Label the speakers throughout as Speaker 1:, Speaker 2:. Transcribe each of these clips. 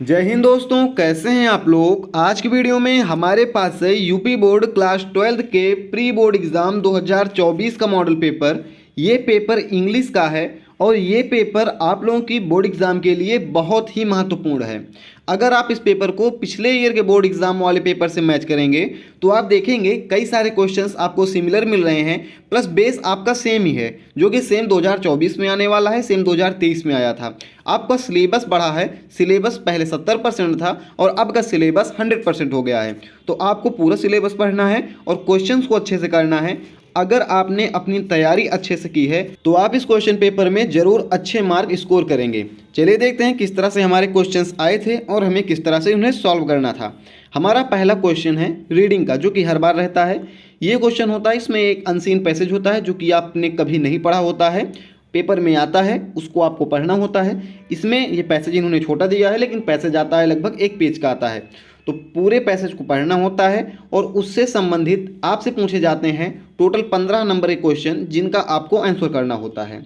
Speaker 1: जय हिंद दोस्तों, कैसे हैं आप लोग। आज की वीडियो में हमारे पास है यूपी बोर्ड क्लास 12 के प्री बोर्ड एग्ज़ाम 2024 का मॉडल पेपर। ये पेपर इंग्लिश का है और ये पेपर आप लोगों की बोर्ड एग्ज़ाम के लिए बहुत ही महत्वपूर्ण है। अगर आप इस पेपर को पिछले ईयर के बोर्ड एग्ज़ाम वाले पेपर से मैच करेंगे तो आप देखेंगे कई सारे क्वेश्चंस आपको सिमिलर मिल रहे हैं, प्लस बेस आपका सेम ही है, जो कि सेम 2024 में आने वाला है, सेम 2023 में आया था। आपका सिलेबस बढ़ा है, सिलेबस पहले 70% था और अब का सिलेबस 100% हो गया है। तो आपको पूरा सिलेबस पढ़ना है और क्वेश्चंस को अच्छे से करना है। अगर आपने अपनी तैयारी अच्छे से की है तो आप इस क्वेश्चन पेपर में ज़रूर अच्छे मार्क स्कोर करेंगे। चलिए देखते हैं किस तरह से हमारे क्वेश्चंस आए थे और हमें किस तरह से उन्हें सॉल्व करना था। हमारा पहला क्वेश्चन है रीडिंग का, जो कि हर बार रहता है। ये क्वेश्चन होता है, इसमें एक अनसीन पैसेज होता है जो कि आपने कभी नहीं पढ़ा होता है, पेपर में आता है, उसको आपको पढ़ना होता है। इसमें ये पैसेज इन्होंने छोटा दिया है, लेकिन पैसेज आता है लगभग 1 पेज का आता है। तो पूरे पैसेज को पढ़ना होता है और उससे संबंधित आपसे पूछे जाते हैं टोटल 15 नंबर के क्वेश्चन, जिनका आपको आंसर करना होता है।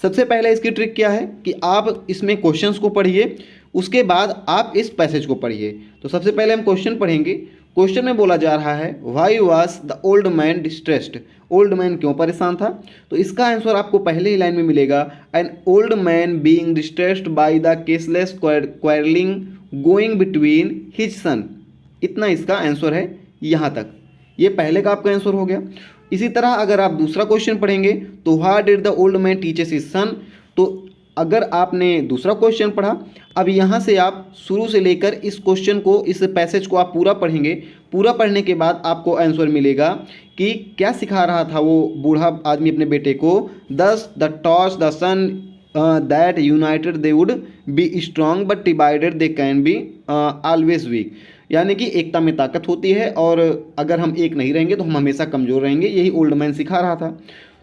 Speaker 1: सबसे पहले इसकी ट्रिक क्या है कि आप इसमें क्वेश्चंस को पढ़िए, उसके बाद आप इस पैसेज को पढ़िए। तो सबसे पहले हम क्वेश्चन पढ़ेंगे। क्वेश्चन में बोला जा रहा है, why was the old man distressed. Old man क्यों परेशान था? तो इसका आंसर आपको पहले ही लाइन में मिलेगा, an old man being distressed by the caseless quarrelling going between his son. इतना इसका आंसर है यहाँ तक। ये पहले का आपका आंसर हो गया। इसी तरह अगर आप दूसरा क्वेश्चन पढ़ेंगे तो what did the old man teaches his son. तो अगर आपने दूसरा क्वेश्चन पढ़ा, अब यहाँ से आप शुरू से लेकर इस क्वेश्चन को, इस पैसेज को आप पूरा पढ़ेंगे। पूरा पढ़ने के बाद आपको आंसर मिलेगा कि क्या सिखा रहा था वो बूढ़ा आदमी अपने बेटे को। Thus the toss the son that united they would be strong but divided they can be always weak. यानी कि एकता में ताकत होती है और अगर हम एक नहीं रहेंगे तो हम हमेशा कमज़ोर रहेंगे, यही ओल्ड मैन सिखा रहा था।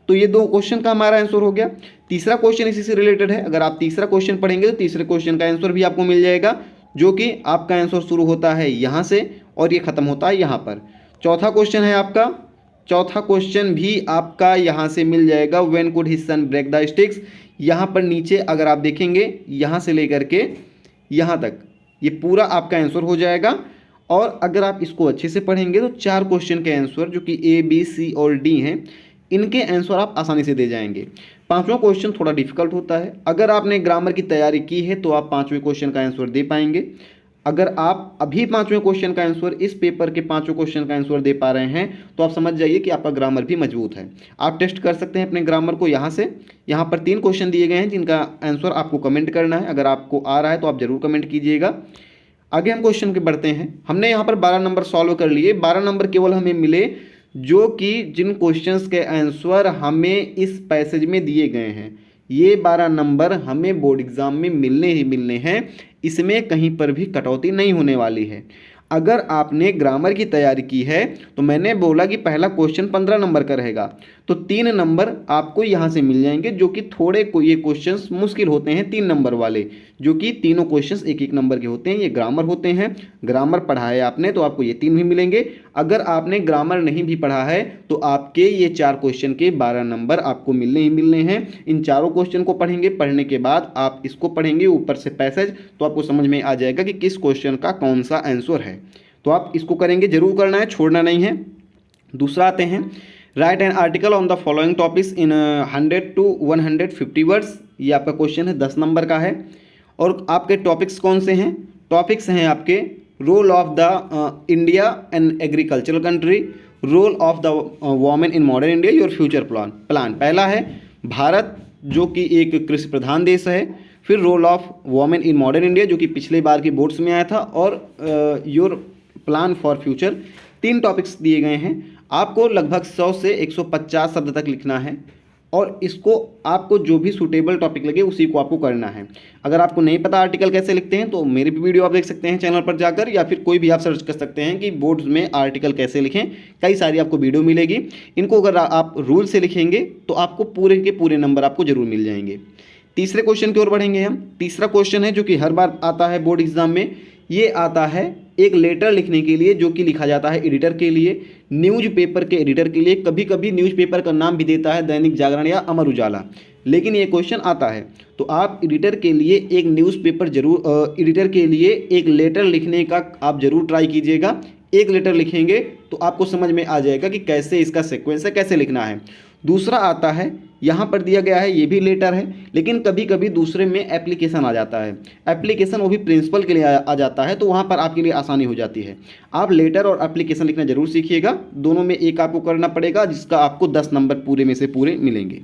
Speaker 1: तो ये 2 क्वेश्चन का हमारा आंसर हो गया। तीसरा क्वेश्चन इसी से रिलेटेड है। अगर आप तीसरा क्वेश्चन पढ़ेंगे तो तीसरे क्वेश्चन का आंसर भी आपको मिल जाएगा, जो कि आपका आंसर शुरू होता है यहाँ से और ये ख़त्म होता है यहाँ पर। चौथा क्वेश्चन है आपका, चौथा क्वेश्चन भी आपका यहाँ से मिल जाएगा, when could his son break the sticks. यहाँ पर नीचे अगर आप देखेंगे, यहाँ से लेकर के यहाँ तक ये पूरा आपका आंसर हो जाएगा। और अगर आप इसको अच्छे से पढ़ेंगे तो 4 क्वेश्चन के आंसर, जो कि A, B, C और D हैं, इनके आंसर आप आसानी से दे जाएंगे। 5वां क्वेश्चन थोड़ा डिफिकल्ट होता है। अगर आपने ग्रामर की तैयारी की है तो आप 5वें क्वेश्चन का आंसर दे पाएंगे। अगर आप अभी 5वें क्वेश्चन का आंसर, इस पेपर के 5वें क्वेश्चन का आंसर दे पा रहे हैं तो आप समझ जाइए कि आपका ग्रामर भी मजबूत है। आप टेस्ट कर सकते हैं अपने ग्रामर को यहाँ से। यहाँ पर 3 क्वेश्चन दिए गए हैं जिनका आंसर आपको कमेंट करना है। अगर आपको आ रहा है तो आप ज़रूर कमेंट कीजिएगा। आगे हम क्वेश्चन के बढ़ते हैं। हमने यहाँ पर 12 नंबर सॉल्व कर लिए। 12 नंबर केवल हमें मिले जो कि जिन क्वेश्चंस के आंसर हमें इस पैसेज में दिए गए हैं। ये 12 नंबर हमें बोर्ड एग्ज़ाम में मिलने ही मिलने हैं, इसमें कहीं पर भी कटौती नहीं होने वाली है। अगर आपने ग्रामर की तैयारी की है तो मैंने बोला कि पहला क्वेश्चन 15 नंबर का रहेगा, तो 3 नंबर आपको यहाँ से मिल जाएंगे, जो कि थोड़े को ये क्वेश्चंस मुश्किल होते हैं 3 नंबर वाले, जो कि तीनों क्वेश्चंस 1-1 नंबर के होते हैं। ये ग्रामर होते हैं। ग्रामर पढ़ा है आपने तो आपको ये 3 भी मिलेंगे। अगर आपने ग्रामर नहीं भी पढ़ा है तो आपके ये 4 क्वेश्चन के 12 नंबर आपको मिलने ही मिलने हैं। इन चारों क्वेश्चन को पढ़ेंगे, पढ़ने के बाद आप इसको पढ़ेंगे ऊपर से पैसेज, तो आपको समझ में आ जाएगा कि किस क्वेश्चन का कौन सा आंसर है। तो आप इसको करेंगे, जरूर करना है, छोड़ना नहीं है। दूसरा आते हैं, right an article on the following topics in 100 to 150 words. ये आपका क्वेश्चन है, 10 नंबर का है। और आपके टॉपिक्स कौन से हैं? टॉपिक्स हैं आपके, role of the India an agricultural country, role of the women in modern India, your future plan. पहला है भारत, जो कि एक कृषि प्रधान देश है। फिर role of women in modern India, जो कि पिछले बार की बोर्ड्स में आया था, और your plan for future. 3 topics दिए गए हैं। आपको लगभग 100 से 150 शब्द तक लिखना है और इसको आपको जो भी सूटेबल टॉपिक लगे उसी को आपको करना है। अगर आपको नहीं पता आर्टिकल कैसे लिखते हैं तो मेरी भी वीडियो आप देख सकते हैं चैनल पर जाकर, या फिर कोई भी आप सर्च कर सकते हैं कि बोर्ड्स में आर्टिकल कैसे लिखें। कई सारी आपको वीडियो मिलेगी। इनको अगर आप रूल से लिखेंगे तो आपको पूरे के पूरे नंबर आपको जरूर मिल जाएंगे। तीसरे क्वेश्चन की ओर बढ़ेंगे हम। तीसरा क्वेश्चन है जो कि हर बार आता है बोर्ड एग्जाम में। ये आता है एक लेटर लिखने के लिए, जो कि लिखा जाता है एडिटर के लिए, न्यूज़पेपर के एडिटर के लिए। कभी कभी न्यूज़पेपर का नाम भी देता है दैनिक जागरण या अमर उजाला, लेकिन ये क्वेश्चन आता है। तो आप एडिटर के लिए एक न्यूज़पेपर जरूर एडिटर के लिए एक लेटर लिखने का आप जरूर ट्राई कीजिएगा। एक लेटर लिखेंगे तो आपको समझ में आ जाएगा कि कैसे इसका सीक्वेंस है, कैसे लिखना है। दूसरा आता है, यहाँ पर दिया गया है, ये भी लेटर है, लेकिन कभी कभी दूसरे में एप्लीकेशन आ जाता है। एप्लीकेशन वो भी प्रिंसिपल के लिए आ जाता है, तो वहाँ पर आपके लिए आसानी हो जाती है। आप लेटर और एप्लीकेशन लिखना जरूर सीखिएगा। दोनों में एक आपको करना पड़ेगा, जिसका आपको 10 नंबर पूरे में से पूरे मिलेंगे।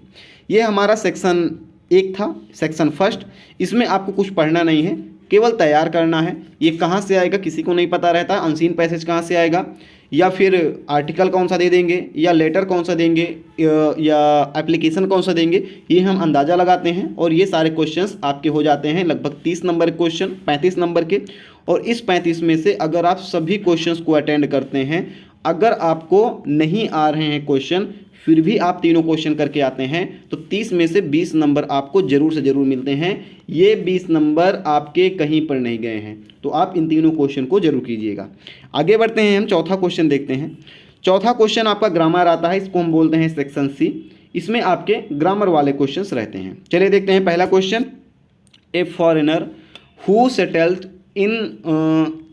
Speaker 1: ये हमारा सेक्शन 1 था, सेक्शन फर्स्ट। इसमें आपको कुछ पढ़ना नहीं है, केवल तैयार करना है। ये कहाँ से आएगा किसी को नहीं पता रहता, अनसीन पैसेज कहाँ से आएगा, या फिर आर्टिकल कौन सा दे देंगे, या लेटर कौन सा देंगे, या एप्लीकेशन कौन सा देंगे, ये हम अंदाज़ा लगाते हैं। और ये सारे क्वेश्चंस आपके हो जाते हैं लगभग 30 नंबर क्वेश्चन, 35 नंबर के। और इस 35 में से अगर आप सभी क्वेश्चंस को अटेंड करते हैं, अगर आपको नहीं आ रहे हैं क्वेश्चन, फिर भी आप तीनों क्वेश्चन करके आते हैं, तो 30 में से 20 नंबर आपको जरूर से ज़रूर मिलते हैं। ये 20 नंबर आपके कहीं पर नहीं गए हैं, तो आप इन तीनों क्वेश्चन को जरूर कीजिएगा। आगे बढ़ते हैं, हम चौथा क्वेश्चन देखते हैं। चौथा क्वेश्चन आपका ग्रामर आता है, इसको हम बोलते हैं सेक्शन सी। इसमें आपके ग्रामर वाले क्वेश्चंस रहते हैं। चलिए देखते हैं पहला question. A foreigner who settled in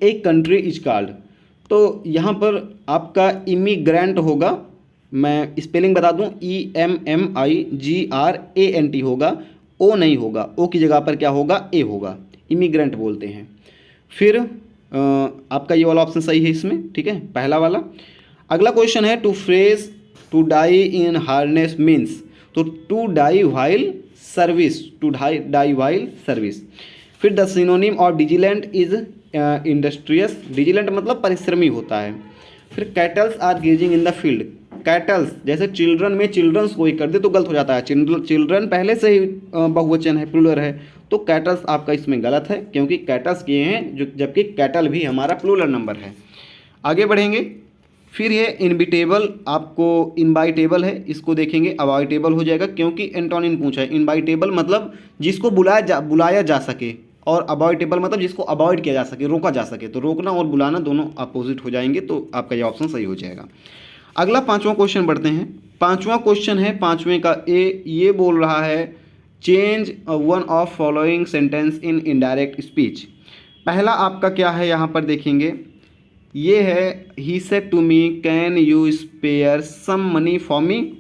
Speaker 1: a country is called. तो यहाँ पर आपका इमिग्रेंट होगा, मैं स्पेलिंग बता दूं, EMMIGRANT होगा, ओ नहीं होगा, ओ की जगह पर क्या होगा, ए होगा, इमिग्रेंट बोलते हैं। फिर आपका ये वाला ऑप्शन सही है इसमें, ठीक है, पहला वाला। अगला क्वेश्चन है to phrase to die in harness means, तो to die while service, to die while service. फिर the synonym of diligent is industrious, diligent मतलब परिश्रमी होता है। फिर cattles are gazing in the field, cattles जैसे चिल्ड्रन में चिल्ड्रंस कोई कर दे तो गलत हो जाता है, चिल्ड्रन पहले से ही बहुवचन है, प्लूरल है, तो कैटल्स आपका इसमें गलत है, क्योंकि कैटल्स किए हैं जो, जबकि कैटल भी हमारा प्लूरल नंबर है। आगे बढ़ेंगे। फिर ये इनविटेबल आपको इनवाइटेबल है, इसको देखेंगे, अवॉइडेबल हो जाएगा, क्योंकि एंटोनिम पूछा है। इनवाइटेबल मतलब जिसको बुलाया जा सके, और अवॉइडेबल मतलब जिसको अवॉइड किया जा सके, रोका जा सके। तो रोकना और बुलाना दोनों अपोजिट हो जाएंगे, तो आपका ये ऑप्शन सही हो जाएगा। अगला पांचवा क्वेश्चन बढ़ते हैं। पांचवा क्वेश्चन है, पांचवें का ए, ये बोल रहा है change one of following sentence in indirect speech. पहला आपका क्या है, यहाँ पर देखेंगे, ये है he said to me can you spare some money for me.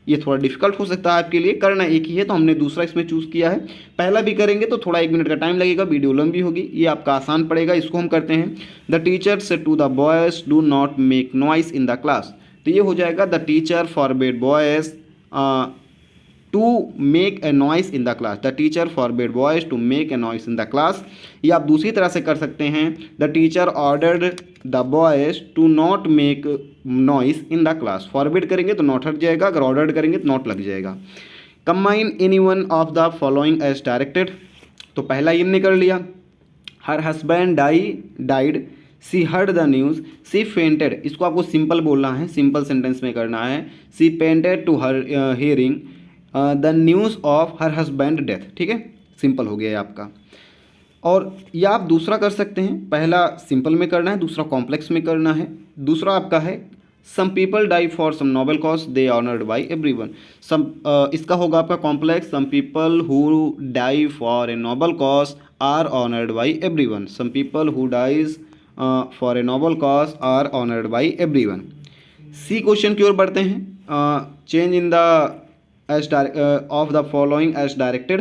Speaker 1: ये थोड़ा डिफिकल्ट हो सकता है आपके लिए, करना एक ही है, तो हमने दूसरा इसमें चूज़ किया है। पहला भी करेंगे तो थोड़ा 1 मिनट का टाइम लगेगा, वीडियो लंबी होगी, ये आपका आसान पड़ेगा। इसको हम करते हैं, the teacher said to the boys do not make noise in the class. तो ये हो जाएगा the teacher forbade boys to make a noise in the class, the teacher forbade boys to make a noise in the class. या आप दूसरी तरह से कर सकते हैं, the teacher ordered the boys to not make noise in the class. Forbade करेंगे तो नॉट हट जाएगा, अगर ऑर्डर्ड करेंगे तो नॉट लग जाएगा। Combine any one of the following as directed, तो पहला इनने कर लिया। Her husband died, she heard the news, she fainted, इसको आपको सिंपल बोलना है, सिंपल सेंटेंस में करना है। She painted to her hearing the news of her husband death, ठीक है, सिंपल हो गया है आपका। और या आप दूसरा कर सकते हैं, पहला सिंपल में करना है, दूसरा कॉम्प्लेक्स में करना है। दूसरा आपका है some people die for some noble cause they honoured by everyone. इसका होगा आपका complex, some people who die for a noble cause are honoured by everyone, some people who dies for a noble cause are honoured by everyone. C question की ओर बढ़ते हैं। Change in the as of the following as directed,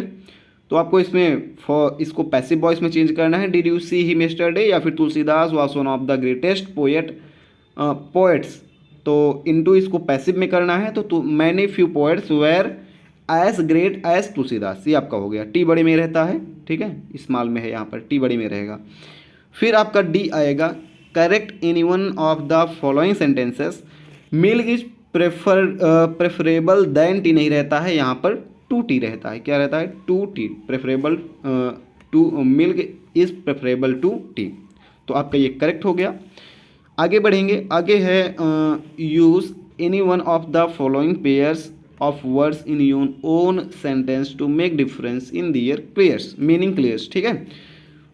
Speaker 1: तो आपको इसमें इसको passive voice में change करना है। Did you see him yesterday, या फिर Tulsidas was one of the greatest poets, तो इनटू इसको पैसिव में करना है। तो many few poets were as great as Tulsidas, ये आपका हो गया। टी बड़े में रहता है, ठीक है, स्मॉल में है, यहाँ पर टी बड़े में रहेगा। फिर आपका डी आएगा, correct any one of the following sentences, milk is preferable than tea नहीं रहता है, यहाँ पर टू टी रहता है। क्या रहता है, to tea, preferable to, milk is preferable to tea, तो आपका ये करेक्ट हो गया। आगे बढ़ेंगे, आगे है use any one of the following pairs of words in your own sentence to make difference in their clears, meaning clears, ठीक है।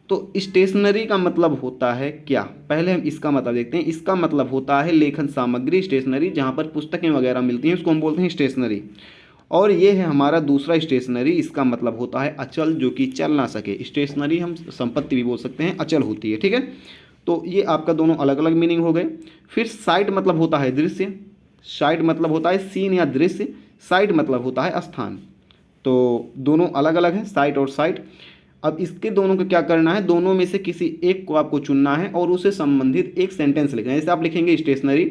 Speaker 1: तो स्टेशनरी का मतलब होता है क्या, पहले हम इसका मतलब देखते हैं। इसका मतलब होता है लेखन सामग्री, स्टेशनरी, जहाँ पर पुस्तकें वगैरह मिलती हैं उसको हम बोलते हैं स्टेशनरी। और ये है हमारा दूसरा स्टेशनरी, इसका मतलब होता है अचल, जो कि चल ना सके। स्टेशनरी हम संपत्ति भी बोल सकते हैं, अचल होती है, ठीक है। तो ये आपका दोनों अलग अलग मीनिंग हो गए। फिर साइट मतलब होता है दृश्य, साइट मतलब होता है सीन या दृश्य, साइट मतलब होता है स्थान। तो दोनों अलग अलग है, साइट और साइट। अब इसके दोनों को क्या करना है, दोनों में से किसी एक को आपको चुनना है और उससे संबंधित एक सेंटेंस लिखना है। जैसे आप लिखेंगे स्टेशनरी,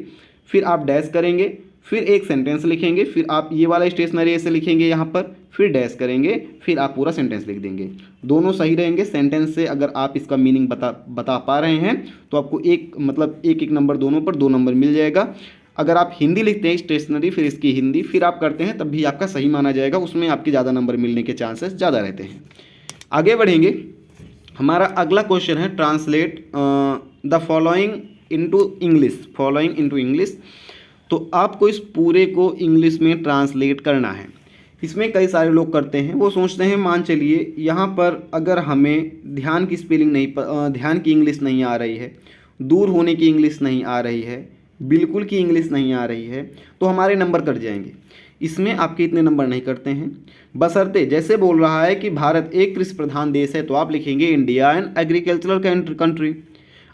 Speaker 1: फिर आप डैश करेंगे, फिर एक सेंटेंस लिखेंगे, फिर आप ये वाला स्टेशनरी ऐसे लिखेंगे यहाँ पर, फिर डैश करेंगे, फिर आप पूरा सेंटेंस लिख देंगे। दोनों सही रहेंगे। सेंटेंस से अगर आप इसका मीनिंग बता पा रहे हैं तो आपको एक एक नंबर, दोनों पर 2 नंबर मिल जाएगा। अगर आप हिंदी लिखते हैं स्टेशनरी, फिर इसकी हिंदी, फिर आप करते हैं, तब भी आपका सही माना जाएगा, उसमें आपके ज़्यादा नंबर मिलने के चांसेस ज़्यादा रहते हैं। आगे बढ़ेंगे। हमारा अगला क्वेश्चन है translate the following into English, following into English. तो आपको इस पूरे को इंग्लिश में ट्रांसलेट करना है। इसमें कई सारे लोग करते हैं, वो सोचते हैं, मान चलिए यहाँ पर अगर हमें ध्यान की स्पेलिंग नहीं, ध्यान की इंग्लिश नहीं आ रही है, दूर होने की इंग्लिश नहीं आ रही है, बिल्कुल की इंग्लिश नहीं आ रही है, तो हमारे नंबर कट जाएंगे। इसमें आपके इतने नंबर नहीं करते हैं, बशर्ते जैसे बोल रहा है कि भारत एक कृषि प्रधान देश है, तो आप लिखेंगे इंडिया एन एग्रीकल्चरल कंट्री।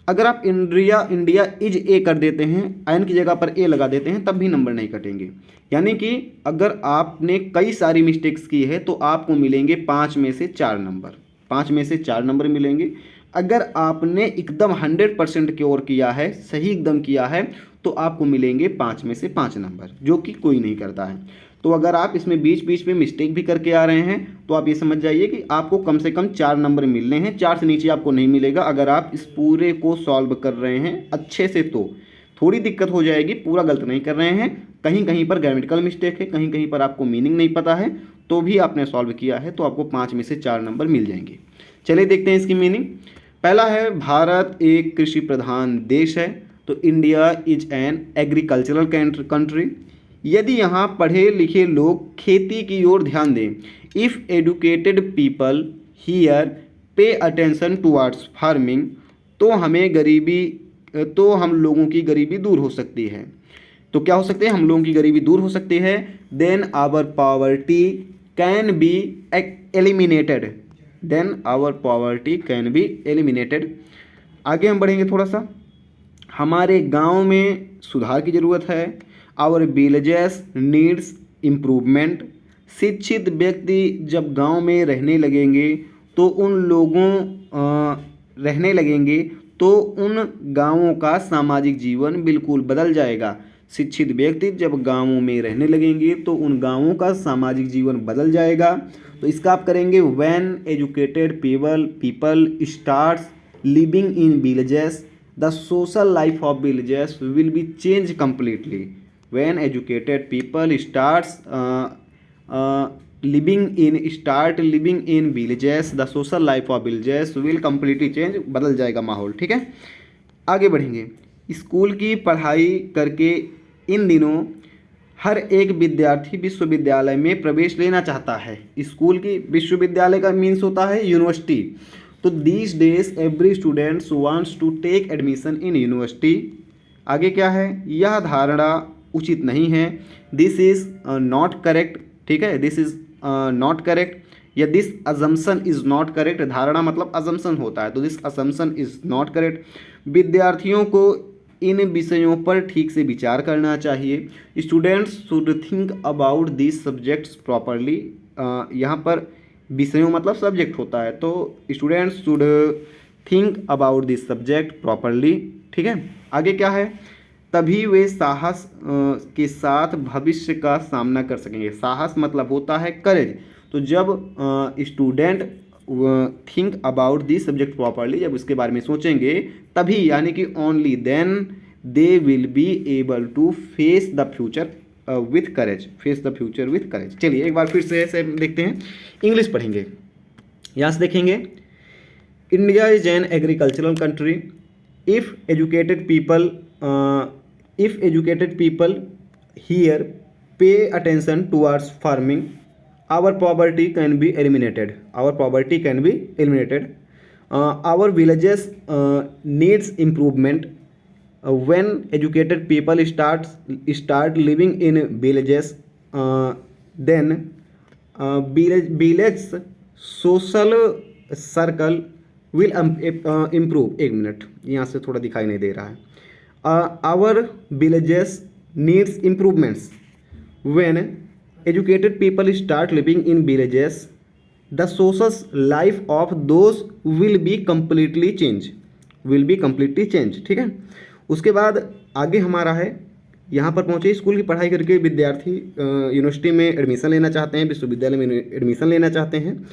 Speaker 1: अगर आप इंडिया इज ए कर देते हैं, एन की जगह पर ए लगा देते हैं, तब भी नंबर नहीं कटेंगे। यानी कि अगर आपने कई सारी मिस्टेक्स की है तो आपको मिलेंगे 5 में से 4 नंबर, 5 में से 4 नंबर मिलेंगे। अगर आपने एकदम 100% क्योर किया है, सही एकदम किया है, तो आपको मिलेंगे 5 में से 5 नंबर, जो कि कोई नहीं करता है। तो अगर आप इसमें बीच बीच में मिस्टेक भी करके आ रहे हैं तो आप ये समझ जाइए कि आपको कम से कम 4 नंबर मिलने हैं, 4 से नीचे आपको नहीं मिलेगा। अगर आप इस पूरे को सॉल्व कर रहे हैं अच्छे से तो थोड़ी दिक्कत हो जाएगी, पूरा गलत नहीं कर रहे हैं, कहीं कहीं पर ग्रामेटिकल मिस्टेक है, कहीं कहीं पर आपको मीनिंग नहीं पता है, तो भी आपने सॉल्व किया है, तो आपको 5 में से 4 नंबर मिल जाएंगे। चलिए देखते हैं इसकी मीनिंग। पहला है भारत एक कृषि प्रधान देश है, तो India is an agricultural country. यदि यहाँ पढ़े लिखे लोग खेती की ओर ध्यान दें, if educated people here pay attention towards farming, तो हम लोगों की गरीबी दूर हो सकती है। तो क्या हो सकते हैं, हम लोगों की गरीबी दूर हो सकती है। Then our poverty can be eliminated, then our poverty can be eliminated. आगे हम बढ़ेंगे थोड़ा सा। हमारे गांव में सुधार की ज़रूरत है। Our villages needs improvement. शिक्षित व्यक्ति जब गांव में रहने लगेंगे तो उन गांवों का सामाजिक जीवन बिल्कुल बदल जाएगा। शिक्षित व्यक्ति जब गांवों में रहने लगेंगे तो उन गांवों का सामाजिक जीवन बदल जाएगा। तो इसका आप करेंगे when educated people starts living in villages the social life of villages will be change completely. When educated people living in villages, the social life of villages will completely change, बदल जाएगा माहौल, ठीक है। आगे बढ़ेंगे। स्कूल की पढ़ाई करके इन दिनों हर एक विद्यार्थी विश्वविद्यालय में प्रवेश लेना चाहता है। स्कूल की, विश्वविद्यालय का मीन्स होता है यूनिवर्सिटी। तो these days every student wants to take admission in university। आगे क्या है, यह धारणा उचित नहीं है। दिस इज़ नॉट करेक्ट, ठीक है, दिस इज़ नॉट करेक्ट, या this assumption is not correct. धारणा मतलब अजम्पशन होता है, तो this assumption is not correct. विद्यार्थियों को इन विषयों पर ठीक से विचार करना चाहिए। Students should think about this subjects properly. यहाँ पर विषयों मतलब सब्जेक्ट होता है, तो students should think about this subject properly, ठीक है। आगे क्या है, तभी वे साहस के साथ भविष्य का सामना कर सकेंगे। साहस मतलब होता है करेज। तो जब student think about this subject properly, जब उसके बारे में सोचेंगे तभी, यानी कि only then they will be able to face the future with courage, face the future with courage. चलिए एक बार फिर से ऐसे देखते हैं, इंग्लिश पढ़ेंगे। यहाँ से देखेंगे, India is an agricultural country. If educated people here pay attention towards farming, our poverty can be eliminated, our villages needs improvement. When educated people start living in villages, then village social circle will improve. एक minute, यहाँ से थोड़ा दिखाई नहीं दे रहा है। Our villages needs improvements when educated people start living in villages the social life of those will be completely change. ठीक है। उसके बाद आगे हमारा है, यहाँ पर पहुँचे स्कूल की पढ़ाई करके विद्यार्थी यूनिवर्सिटी में एडमिशन लेना चाहते हैं, विश्वविद्यालय में एडमिशन लेना चाहते हैं।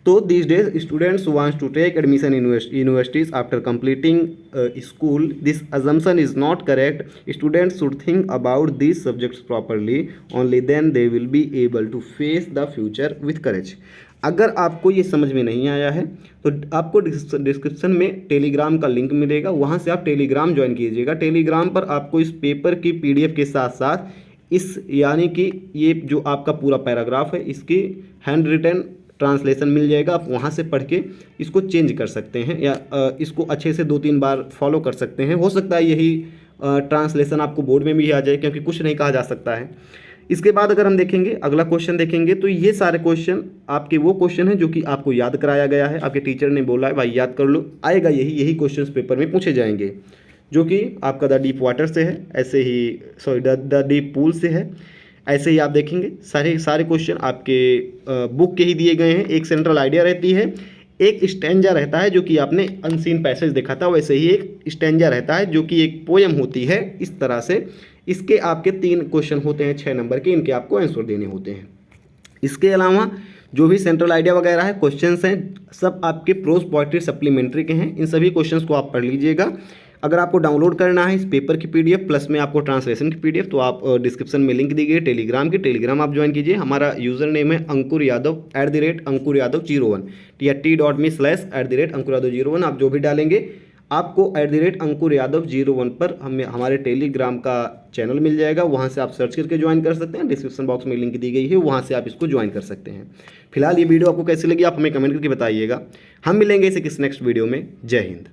Speaker 1: तो this days students wants to take admission in universities after completing school. This assumption is not correct. Students should think about this subjects properly, only then they will be able to face the future with courage. अगर आपको ये समझ में नहीं आया है तो आपको डिस्क्रिप्शन में टेलीग्राम का लिंक मिलेगा, वहाँ से आप टेलीग्राम ज्वाइन कीजिएगा। टेलीग्राम पर आपको इस पेपर की PDF के साथ साथ इस यानी कि ये जो आपका पूरा पैराग्राफ है इसकी हैंड रिटन ट्रांसलेशन मिल जाएगा। आप वहाँ से पढ़ के इसको चेंज कर सकते हैं या इसको अच्छे से 2-3 बार फॉलो कर सकते हैं। हो सकता है यही ट्रांसलेशन आपको बोर्ड में भी आ जाए, क्योंकि कुछ नहीं कहा जा सकता है। इसके बाद अगर हम देखेंगे अगला क्वेश्चन देखेंगे तो ये सारे क्वेश्चन आपके वो क्वेश्चन हैं जो कि आपको याद कराया गया है, आपके टीचर ने बोला है भाई याद कर लो, आएगा यही क्वेश्चन पेपर में पूछे जाएंगे, जो कि आपका द डीप वाटर से है, ऐसे ही द डीप पूल से है। ऐसे ही आप देखेंगे सारे क्वेश्चन आपके बुक के ही दिए गए हैं। एक सेंट्रल आइडिया रहती है, एक स्टैंजा रहता है जो कि आपने अनसीन पैसेज देखा था, वैसे ही एक स्टैंजा रहता है जो कि एक पोएम होती है। इस तरह से इसके आपके 3 क्वेश्चन होते हैं 6 नंबर के, इनके आपको आंसर देने होते हैं। इसके अलावा जो भी सेंट्रल आइडिया वगैरह है क्वेश्चंस हैं सब आपके प्रोज पोएट्री सप्लीमेंट्री के हैं। इन सभी क्वेश्चंस को आप पढ़ लीजिएगा। अगर आपको डाउनलोड करना है इस पेपर की PDF प्लस में आपको ट्रांसलेशन की PDF, तो आप डिस्क्रिप्शन में लिंक दी गई टेलीग्राम टेलीग्राम आप ज्वाइन कीजिए। हमारा यूज़र नेम है अंकुर यादव @अंकुर-यादव01 t.me/@अंकुर-यादव01। आप जो भी डालेंगे आपको @अंकुर-यादव01 पर हमारे टेलीग्राम का चैनल मिल जाएगा, वहाँ से आप सर्च करके ज्वाइन कर सकते हैं। डिस्क्रिप्शन बॉक्स में लिंक दी गई है, वहाँ से आप इसको ज्वाइन कर सकते हैं। फिलहाल ये वीडियो आपको कैसी लगी आप हमें कमेंट करके बताइएगा। हम मिलेंगे इसे किस नेक्स्ट वीडियो में। जय हिंद।